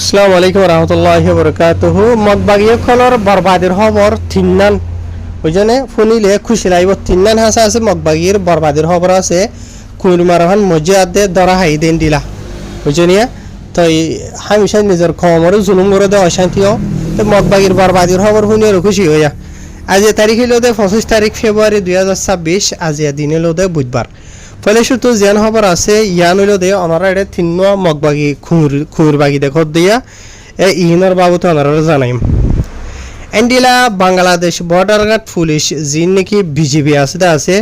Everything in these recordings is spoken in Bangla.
আসসালামু আলাইকুম রহমতুল্লাহি বরকাতুহু মগবাগীখনৰ বৰবাদীৰ খবৰ তিননান বুঝনে শুনিলে খুশি লাগিব তিননান হাসা আছে মগবাগীৰ বৰবাদীৰ খবৰ আছে কুইরমারহান মজিয়াদে দরা হাই দেন দিলা বুঝনিয়া তো হামিশা নিজের খবর জুলুম করে দেওয়া অশান্তিও তো মগবাগীর বরবাদীর খবর শুনে খুশি হইয়া আজ তারিখ হইল 25 তারিখ ফেব্রুয়ারি 2026 আজ দিন হইল বুধবার ফলে শুধু যেন খবর আছে ইয়ান হইল দে অনারা এটা তিন মগবাগী খুঁর বাগি দেখত দিয়া ইহিনর বাবুতে অনারা জানাইম এন্ডিলা বাংলাদেশ বর্ডার গার্ড পুলিশ যি নাকি বিজিবি আছে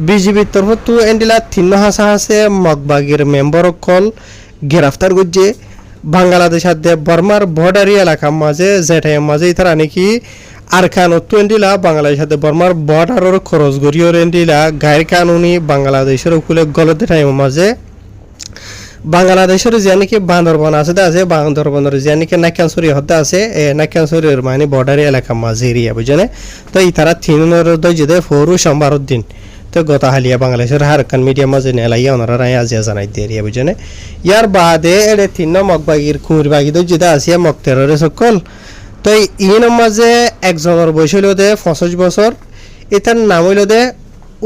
বিজিবির তরফতো এন্ডিলা তিন হাসা আছে মগবাগীর মেম্বার কল গ্রেফতার করছে বাংলাদেশ হাতে বর্মার বর্ডারি এলাকার মাঝে যেটাই মাঝে তারা নাকি আর কানুত এন্ডিলা বাংলাদেশ হাতে বর্মার বর্ডারের খরচ গড়িয়ে এন্ডিলা গায়ের কানুনি বাংলাদেশের উপকূলে গলতে টাইম মাঝে বাংলাদেশের যে নাকি বান্দরবন আছে বান্দরবনের যে নাকি নাক্যানসুরি হতে আছে নাক্যানসুরির মানে বর্ডারি এলাকার মাঝে এরিয়া বুঝনে তো এই তারা তিনের দে ফরু সোমবার দিন তো গত হালিয়া বাংলাদেশের হারকান মিডিয়া মাঝে নেলাইয়া ওনারা রায় আজিয়া জানাই দিয়ে এরিয়া বুঝনে ইয়ার বাদে এড়ে তিন মগবাগীর কুমির বাগি যেটা আসিয়া মগতেরের সকল তো ইন মাঝে একজনের বয়স হইল দে 25 বছর এটার নাম হইল দে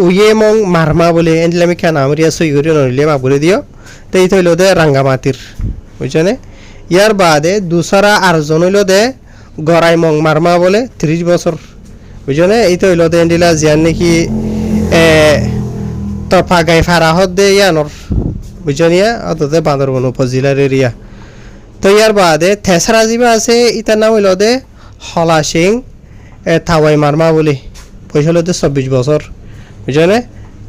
উইয়েমং মারমা বলে এন্ডিলামি কেন আমরিয়া সই করি নইলে মা বলে দিও তো এই হইল দে রাঙ্গামাতির বুঝছনে ইয়ার বাদে দুসরা আরজন হইল দে গড়াইমং মারমা বলে 30 বছর বুঝছনে এই তো হইল দে এন্ডিলা জিয়ান নাকি তফা গাই ফারাহত দে ইয়ানর বুঝছনিয়া অততে বান্দরবন উপজেলার এরিয়া তো ইয়ার বাদে থেসরা জিবা আছে ইতার নাম হইল দে হলা সিং থাওয়াই মারমা বলে পয়সা হইল দে 24 বছর বুঝছনে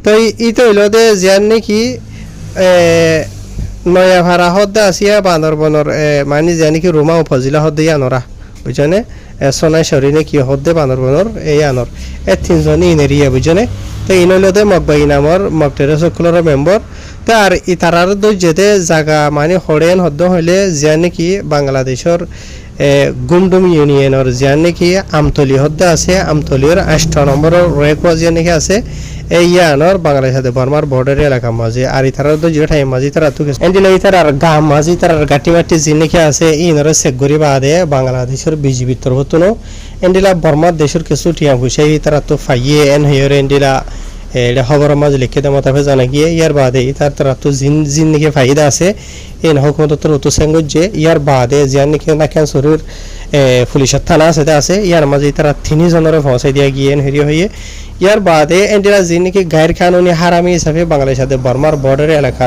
তো ইতো হইল দে জিয়ান নাকি নয়া ভাড়া হদ্দে আসিয়া বান্দরবনের মানে যে নাকি রুমা উপজেলা হদ্দে আনরা বুঝছনে সোনাই শরীরে কি হদ্দে বান্দরবনের এই আনর তিনজনই ইনেরিয়া বুঝছনে তো ইন হইল দে মগবাগী নামর মগটের সকলের মেম্বার তো আর ই তারার যেতে জায়গা মানে হরেন হদ্দ হইলে যে নাকি বাংলাদেশের গুমডুম ইউনিয়নের যে নাকি আমতলি হদ্দে আছে আমতলির 8 নম্বরের রেকওয়াজ যে নাকি আছে এই ইয়ানর বাংলাদেশ সাথে বর্মার বর্ডার এলাকা মাঝে আর ইতারার যে টাইম মাঝে তারা তো এন্ডিলা ইতারার গাম মাঝে তারার গাটি মাটি যে নাকি আছে ইনরে সেগরি বাদে বাংলাদেশের বিজিবির তরফতো এন্ডিলা বর্মার দেশের কিছু টিয়া বুঝাই তারা তো ফাইয়ে এন হইরে এন্ডিলা এটা খবরের মাঝে লিখে দেওয়া তাফে জানা গিয়ে ইয়ার বাদে ইতার তারা তো জিন নাকি ফাইদা আছে এই হকুমত তো সেঙ্গজ যে ইয়ার বাদে জিয়ান নাকি নাকান শরীর পুলিশের থানা আছে ইয়ার মাঝে তারা 3 জনের পৌঁছাই দিয়া গিয়ে হেরি হয়ে ইয়ার বাদে এন্ডিলা যে নাকি গায়ের কানুনি হারামি হিসাবে বাংলাদেশ সাথে বর্মার বর্ডার এলাকা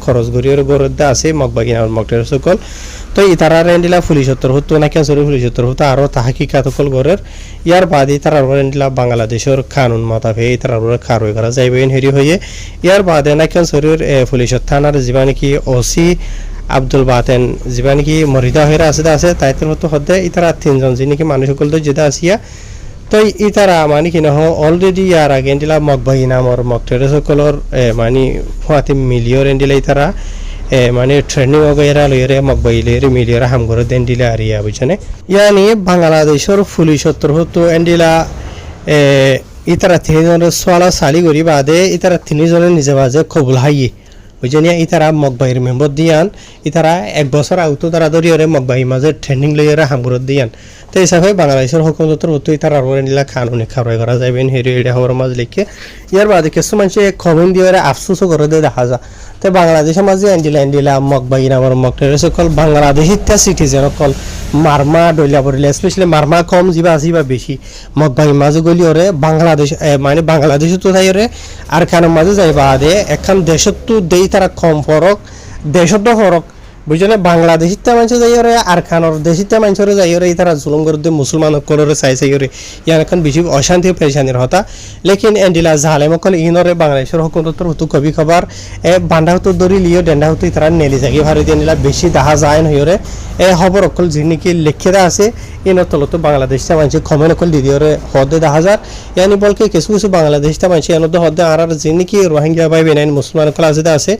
খরচ গড়িয়ে গড়তে আছে মগবাগী নামের মগটের সকল তো ইতারা এন্ডিলা পুলিশের তরফতো নাকি সরি পুলিশের তরফতো আরও তাহাকিকাত সকল গড়ের ইয়ার বাদে তারা এন্ডিলা বাংলাদেশের কানুন মোতাবে তারা কারোই করা যাইবে হেরি হয়ে ইয়ার বাদে নাকি শরীর পুলিশের থানার যিবা নাকি ওসি আব্দুল বাতেন যিবা নাকি মরিদা হয়ে আছে তাইতে হতো হতে ইতারা 3 জন যে নাকি মানুষ সকল তো যেটা আসিয়া তো ইতারা মানে কি নহ অলরেডি ইয়ার আগে এন্ডিলা মগবাগী নামর মগটের সকলের মানে ফুয়াতে মিলিয়র এন্ডিলা ইতারা মানে ট্রেনিং वगैरह লইরে মগবাগী লইরে মিলিয়র হাম করে দেন দিলা আরিয়া বুঝছনে ইয়ানি বাংলাদেশের পুলিশের তরফতো এন্ডিলা ইতারা 3 জনের সোয়ালা সালি করি বাদে ইতারা 3 জনের নিজে বাজে কবুল হাইয়ে বুঝছনিয়া ইতারা মগবাগীর মেম্বার দিয়ান ইতারা 1 বছর আউতো তারা ধরিয়ে মগবাগী মাঝে ট্রেনিং লইরে হাম করে দিয়ান তো হিসাবে বাংলাদেশের হুকুমতর হতো তারা নিলা কানুনি খারয় করা যাবেন হেরি এটা খবর মাঝ লিখে ইয়ার বাদে কিছু মানুষ খবর দিয়ে আফসোসও করে দিয়ে দেখা যায় তো বাংলাদেশের মাঝে এন্ডিলা মগবাগী নামের মগটের সকল বাংলাদেশের সিটিজেন সকল মারমা ডইলা পড়লে স্পেশালি মারমা কম যিবা আসিবা বেশি মগবাগী মাঝে গলি ওরে বাংলাদেশ মানে বাংলাদেশে তো যাই ওরে আর কানের মাঝে যাই বাদে এখন দেশত তো দেই তারা কম ফরক দেশত তো ফরক বুঝলে বাংলাদেশিতে মানুষ যাই ওরে আর খানোর দেশিতে মানুষের যাই ওরে তারা জুলুম করে দিয়ে মুসলমান সকলের চাই ওরে ইয়ার এখন বেশি অশান্তি পেরেশানির হতা লেকিন এন্ডিলা জালেম সকল ইনরে বাংলাদেশের হুকুমতর হতো কবি খবর বান্ডা হতো দরি লিও ডেন্ডা হতো তারা নেলি যাগে ভারতীয় এন্ডিলা বেশি দেখা যায় হইরে খবর অকল যি নাকি লিখে দেওয়া আছে ইনর তলত বাংলাদেশটা মানুষ কমেন্ট অকল দিদি ওরে হদে দেখা যায় ইয়ানি বলকে কিছু বাংলাদেশটা মানুষ এনত হদে আর যি নাকি রোহিঙ্গা ভাই বেনাইন মুসলমান সকল আছে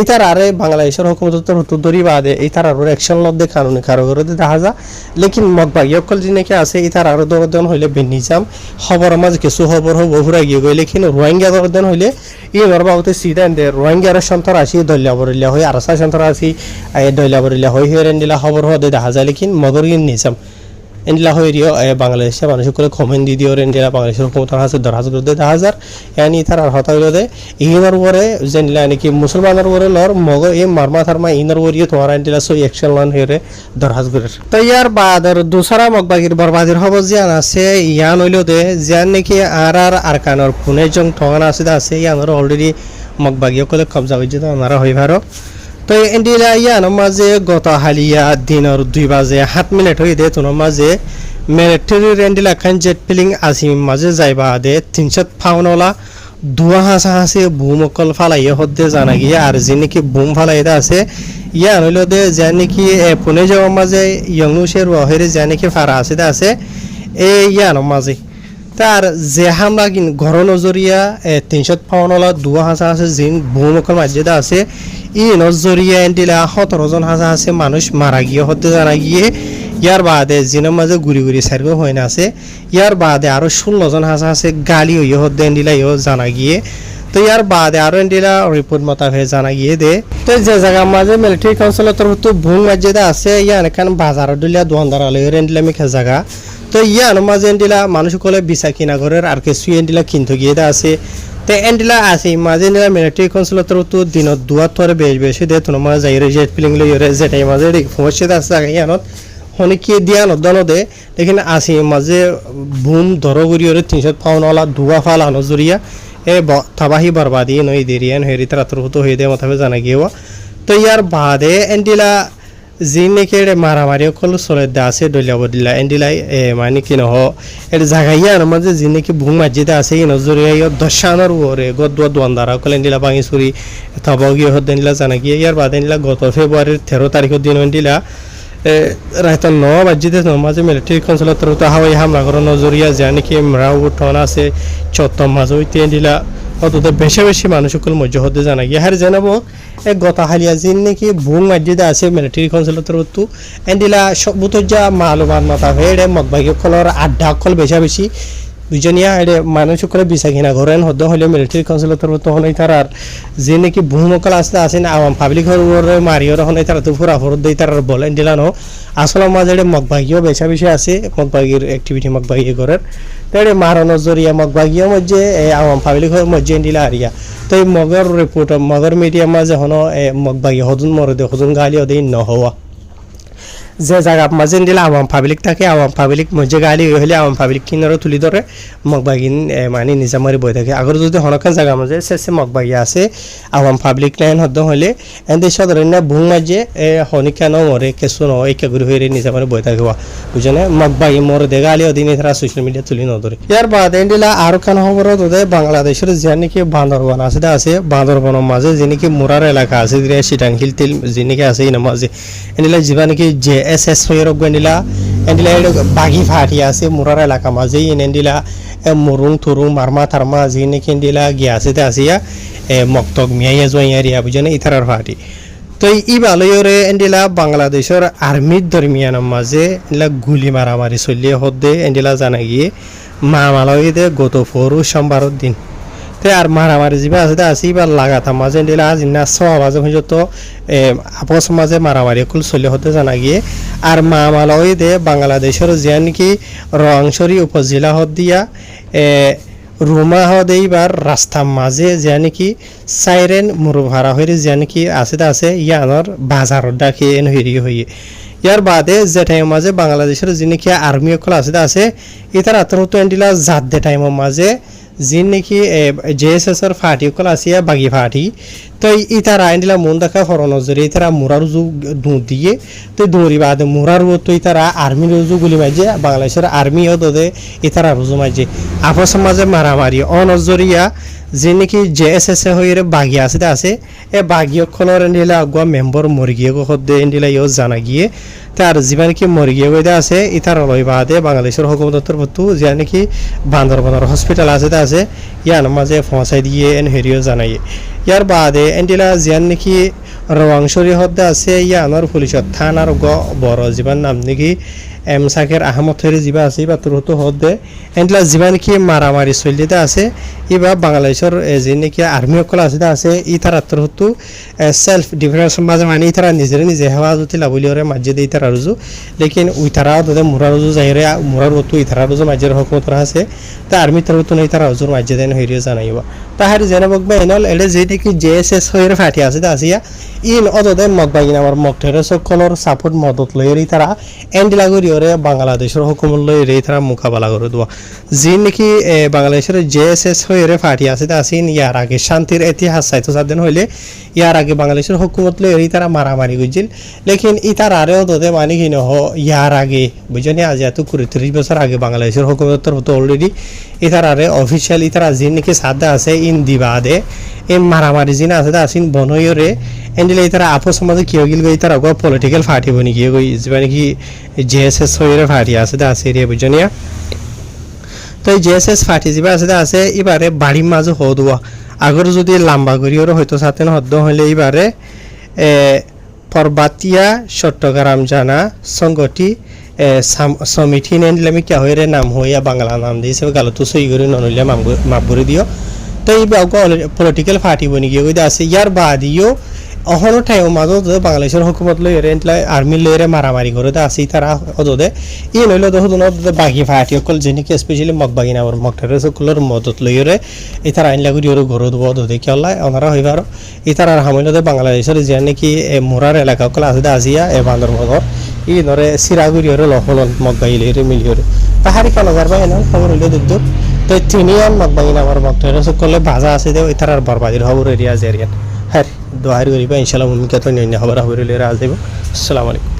ইতার আরে বাংলাদেশের হুকুমতর হতো দরি বাদে ইতার আরো অ্যাকশন লদ্দে কানুনি কারোর দেখা যায় লেকিন মগবাগী সকল যে নাকি আছে ইতার আরো দরদন হইলে বেনিজাম খবর মাঝে কিছু খবর হব ঘুরা গিয়ে গই লেকিন রোহিঙ্গা দরদন হইলে ই নরবাউতে সিধা দে রোহিঙ্গার সন্তর আসি দলিয়া বরিলা হই আরসা সন্তর আসি দলিয়া বরিলা হই হেরেন দিলা খবর খবর হতে দেখা যায় লেকিন মগর কিন নিছাম এন্ডিলা হইরিও বাংলাদেশের মানুষ করে কমেন্ট দি দিও এন্ডিলা বাংলাদেশের ক্ষমতা আছে 10,000 10,000 ইয়ানি তার আর হতা হইলো দে ইনার উপরে যেনলা নাকি মুসলমানের উপরে লর মগর এই মারমা থারমা ইনার উপরে তোমার এন্ডিলা সই অ্যাকশন লন হইরে 10,000 তো ইয়ার বাদর দুসরা মগবাগির বরবাদির খবর জিয়ান আছে ইয়ান হইলো দে জিয়ান নাকি আর আরকানর পুনে জং ঠগান আছে ইয়ানর অলরেডি মগবাগিও কলে কবজা হইছে তো ওনারা হইবারো তো এন্ডিলা ইয়ান মাঝে গত হালিয়া দিনের 2 বাজে 7 মিনিট হয়ে দে তোর মাঝে মিলিটারি এন্ডিলা খান জেট প্লেন আসি মাঝে যাইবা দে 300 পাউন্ডলা দুয়া হাসা হাসে ভূমকল ফালাইয়ে হদ্দে জানা গিয়ে আর যে নাকি বুম ফালাইতে আছে ইয়ান হইলো দে যে নাকি পুনে যাওয়ার মাঝে ইয়ংনুশের ওহেরে যে নাকি ফারা আছে এই ইয়ান মাঝে তার যে হামলা কিন ঘর নজরিয়া 300 পাউন্ডলা দুয়া হাসা আছে জিন ভূমকল মাঝে আছে ই নজরিয়া এন্ডিলা 17 জন হাসা আছে মানুষ মারা গিয়ে হতে জানা গিয়ে ইয়ার বাদে জিনের মাঝে গুড়ি সার্ভে হয় না আছে ইয়ার বাদে আরো 16 জন হাসা আছে গালি হইয়ে হতে এন্ডিলা ইও জানা গিয়ে তো ইয়ার বাদে আরো এন্ডিলা রিপোর্ট মোতাবেক জানা গিয়ে দে তো যে জায়গা মাঝে মিলিটারি কাউন্সিলের তরফ তো ভূম মাঝে আছে ইয়ান এখান বাজার দুলিয়া দোকানদার এন্ডিলা মিখা জায়গা তো ইয়ান মাঝে এন্ডিলা মানুষ কলে বিসা কিনা ঘরের আর কিছু এন্ডিলা কিনতে গিয়ে আছে তো এন্ডিলা আছে মাঝে এন্ডিলা মিলিটারি কাউন্সিলের তরফ তো দিনত দুয়ার তরে বেশি দে তোর মাঝে যাই জেট প্লেন লইরে যেটাই মাঝে সমস্যা আছে ইয়ানত হনিকে দিয়া নদন দে লেকিন আসি মাঝে বুম ধরগুড়িওরে 300 পাউন্ডওয়ালা দুয়া ফালানো জরিয়া এ তবাহি বরবাদি নই দেরিয়ান হেরি তারা তরফ হয়ে দে মতাবে জানা গিয়েও তো ইয়ার বাদে এন্ডিলা জিনেকে মারামারি কল চলে আছে ডলিয়া বদিলা এন্ডিলাই মানে কি নহ এর জায়গায় আর মাঝে জিনেকে ভুম মাঝিতে আছে এই নজরিয়া দশানোর ওরে গদুয়া দোয়ানদারা কল এন্ডিলা বাঙি চুরি তবাগিয়ে হদ এন্ডিলা জানা গিয়ে ইয়ার বাদে এন্ডিলা গত ফেব্রুয়ারির 13 তারিখের দিন এন্ডিলা রাত 9 বাজিতে মাঝে মিলিটারি কাউন্সিলের তরফ হাওয়াই হামলা করার নজরিয়া জানি কি মরাও টন আছে চত্বর মাঝে হইতে এন্ডিলা অত বেশি মানুষ সকল মজ্জ হতে জানা গিয়ে হার জানাবো গত হালিয়া জিন নাকি ভুং মাঝিতে আছে মিলিটারি কাউন্সিলের তরফ এন্ডিলা সবুত যা মালুমান মাতা হেড়ে মগবাগি কলর আড্ডা কল বেশি দুজনিয়া হেড়ে মানুষ সকলে বিছা কিনা ঘরেন হদ্দ হলে মিলিটারি কাউন্সিলের তরফ তখন তার আর যে নাকি ভূমকল আছে না আওয়াম পাবলিক মারিও রহন তারা তো ফুরা ফরত দেই তার বলেন দিলানো আসলে মাঝে মগবাগিও বেশি আছে মগবাগির অ্যাক্টিভিটি মগবাগি ঘরের তাই মারানোর জরিয়া মগবাগিও মধ্যে আওয়াম পাবলিক মধ্যে দিলা আরিয়া তো এই মগর রিপোর্ট মগর মিডিয়া মাঝে হনো মগবাগি হদুন মরদে হদুন গালিও দেই নহওয়া যে জায়গা মাঝে দিলে আওয়াম পাবলিক থাকে আওয়াম পাবলিক মধ্যে গালি হলে আওয়াম পাবলিক কিনারও তুলি ধরে মগবাগিন মানে নিজামারি বই থাকে আগর যদি হনকান জায়গা মাঝে শেষে মগবাগি আছে আওয়াম পাবলিক লাইন হদ্দ হলে এদের সাধারণ ভুং মাঝে হনিকানো মরে কেসু ন একা ঘুরি হয়ে নিজামারি বই থাকে বুঝে মগবাগি মরে দে গালি ওদিন তারা সোশ্যাল মিডিয়া তুলি নধরে ইয়ার বাদ এন্ডিলা আরো কেন খবর তোদের বাংলাদেশের যে নাকি বান্দরবান আছে বান্দরবানের মাঝে যে নাকি মুরার এলাকা আছে সিটাংহিল তিল যে নাকি আছে এই মাঝে এন্ডিলা যিবা নাকি যে এসএস হইরক গন্ডিলা এন্ডিলা বাগি ফাটি আছে মুরার এলাকা মাঝে এন্ডিলা মুরুং থুরুং মারমা থারমা যে নাকি এন্ডিলা গিয়াছে আসিয়া মক্তক মিয়াইয়া জয়ারিয়া বুঝেন ইথারার ফাটি তো ই ভালোরে এন্ডিলা বাংলাদেশের আর্মির দরমিয়ানের মাঝে এন্ডিলা গুলি মারামারি চলিয়ে হদ্দে এন্ডিলা জানা গিয়ে মামালয় দে গত ফরু সোমবারের দিন আর মারামারি যা আছে বা লাগাতা মাঝে দিলা আজ না সব মাঝে হয়তো আপস মাঝে মারামারি কুল চলে হতে জানা গিয়ে আর মামালয় দে বাংলাদেশের যে নাকি রংসরি উপজেলা হদ দিয়া রুমা হদ এইবার রাস্তার মাঝে যে নাকি সাইরেন মুরু ভাড়া হয়ে যে নাকি আছে ইয়ানোর বাজারত ডাকি এন হইয়ে ইয়ার বাদে যে টাইমের মাঝে বাংলাদেশের যে নাকি আর্মি অকল আছে এটার আত্মহত এন্ডিলা জাত দে টাইমের মাঝে জিন নাকি জেএসএসর ফাটি কল আসিয়া বাগি ফাটি তো ইতারা এন্ডিলা মন দেখা হরণ জরি ইতারা মুরার রুজু দিয়ে তো দৌড়ি বাদে মুরার তো ইতারা আর্মি রুজু গুলি মাঝে বাংলাদেশের আর্মিও দে ইতারা রুজু মাঝে আপস মাঝে মারামারি অনজরিয়া যে নাকি জেএসএস হয়ে বাগি আছে এ বাগি অকলর এন্ডিলা আগুয়া মেম্বর মরি গিয়ে হদ্দে এন্ডিলা ইও জানা গিয়ে তার জীবন কি মরি গিয়ে আছে ইতার লই বাদে বাংলাদেশের হুকুমতের প্রতি যে নাকি বান্দরবানের হসপিটাল আছে ইয়ার মাঝে পৌঁছাই দিয়ে এন হেরিও জানাই ইয়ার বাদে এন্ডিলা যে নাকি রওয়াংশরী হদ্দে আছে ইয়ানোর পুলিশত থানার বড় জীবন নাম নাকি সাকের আহমদ হয়ে যিবা আছে বা তোর হতো হদে এন্ডলা যিবা নাকি মারামারি চলিতে আছে ইবা বাংলাদেশের যে নাকি আর্মি সকল আছে ই তারা তোর হতো সেলফ ডিফেন্স মাঝে মানে তারা নিজের নিজে হেফাজতি লাভলি ওরে মাঝে দিয়ে তারা রুজু লেকিন উই তারা তোদের মুরার রুজু যাইরে মুরার হতো ই তারা রুজু মাঝের হকুমত আছে তা আর্মি তার হতো নাই তারা হজুর মাঝে দেন হইরে জানাইবা তাহারি জেনে বকবে এনল এলে যে নাকি জেএসএস হয়ে ফাটি আছে আসিয়া ইন অদদে মগবাগিন আমার মগঠের সকলের সাপোর্ট মদত লইরি তারা এন্ডিলা করি ওরে বাংলাদেশের হুকুমত লইরি তারা মোকাবেলা করে দেওয়া যে নাকি বাংলাদেশের জেএসএস হয়ে ফাটি আছে আসিন ইয়ার আগে শান্তির ইতিহাস চাইতো সাদিন হইলে ইয়ার আগে বাংলাদেশের হুকুমত লইরি তারা মারামারি করছিল লেকিন ই তার আরে অদদে মানে কি নহ ইয়ার আগে বুঝনি আজ এত 30 বছর আগে বাংলাদেশের হুকুমতের হতো অলরেডি ই তার আরে অফিসিয়ালি তারা যে নাকি সাদা আছে ইন দিবাদে এই মারামারি জিনা আছে আসিন বনইরে এন্ডিলে তারা আপস সমাজে কি গিল গই তারা গো পলিটিক্যাল পার্টি বনি গিয়ে গই মানে কি জেএসএস হইরে পার্টি আছে দা আছে রে বুঝনিয়া তো এই জেএসএস পার্টি যিবা আছে এবারে বাড়ি মাঝে হদুয়া আগর যদি লম্বা করিওর হয়তো সাথে হদ্দ হইলে এবারে পর্বাতিয়া চট্টগ্রাম জানা সংগঠি সমিতি নেন্ডিলে আমি কে হইরে নাম হইয়া বাংলা নাম দিয়েছে গালতো সই করে ননইলে মাপবরে দিও তো এই পলিটিক্যাল পার্টি বনি গিয়ে গই আছে ইয়ার বাদিও অহনো ঠাইও মাজত বাংলাদেশের হুকুমত লই এন্টলা আর্মি লইরে মারামারি করে আছে তারা অদদে ই নইলে দহদন বাকি পার্টি অকল যেনিকে স্পেশালি মগবাগিনা আর মগটারে সকলের মদত লইরে এই তারা আইন লাগি ওর ঘর দব দদে কেলা ওনারা হইবার এই তারা হামলতে বাংলাদেশের যে নাকি মোরার এলাকা অকল আছে আজিয়া এ বান্দরবনের ই নরে সিরাগুড়ি ওর লহলন মগবাগি লইরে মিলিওরে তাহারি কালো গারবা এনা খবর হইলে দুধ তো তিনিয়ান মগবাগিনা আর মগটারে সকলে ভাজা আছে দে এই তারার বরবাদির খবর এরিয়া জেরিয়ান হ্যাঁ দোয়ার করিবা ইনশাআল্লাহ মুমিকা তো নিয়ে খবর হইলে রাজ দেব আসসালামু আলাইকুম